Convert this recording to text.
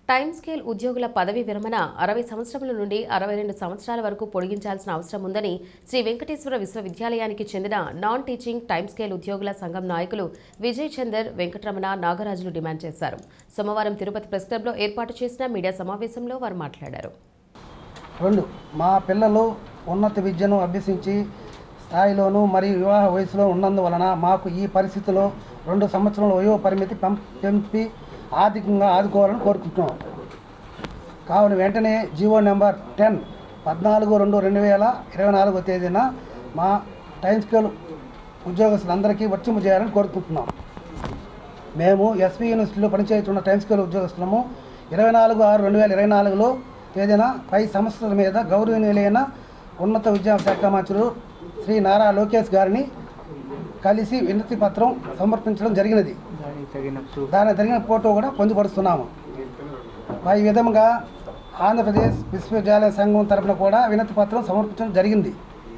Time scale ఉద్యోగుల పదవి విరమణ 60 సంవత్సరముల నుండి 62 సంవత్సరాల వరకు పొడిగించాల్సిన అవసరం ఉందని శ్రీ వెంకటేశ్వర విశ్వవిద్యాలయానికి చెందిన నాన్ టీచింగ్ టైమ్ స్కేల్ ఉద్యోగుల సంఘం నాయకులు విజయ్ చందర్, వెంకటరమణ, నాగరాజులు డిమాండ్ చేశారు. సోమవారం తిరుపతి ప్రెస్ క్లబ్లో ఏర్పాటు చేసిన మీడియా సమావేశంలో వారు మాట్లాడారు. 2. మా పిల్లలు ఉన్నత విద్యను అభ్యసించి స్థాయిలోనూ మరియు వివాహ వయసులో ఉన్నందువలన మాకు ఈ పరిస్థితిలో 2 సంవత్సరాల వయో పరిమితి పెంపి ఆర్థికంగా ఆదుకోవాలని కోరుకుంటున్నాం. కావున వెంటనే జీవో నెంబర్ 10 14/2/2024 తేదీన మా టైమ్ స్కేల్ ఉద్యోగస్తులందరికీ వర్తింపజేయాలని కోరుకుంటున్నాం. మేము ఎస్వి యూనివర్సిటీలో పనిచేస్తున్న టైమ్ స్కేల్ ఉద్యోగస్తులము 24/6/2024 తేదీన పై సంస్థల మీద గౌరవనీయులైన ఉన్నత విద్యాశాఖ మంత్రులు శ్రీ నారా లోకేష్ గారిని కలిసి వినతి పత్రం సమర్పించడం జరిగినది. దానికి తగిన ఫోటో కూడా పొందుపరుస్తున్నాము. ఈ విధంగా ఆంధ్రప్రదేశ్ విశ్వవిద్యాలయ సంఘం తరఫున కూడా వినతి పత్రం సమర్పించడం జరిగింది.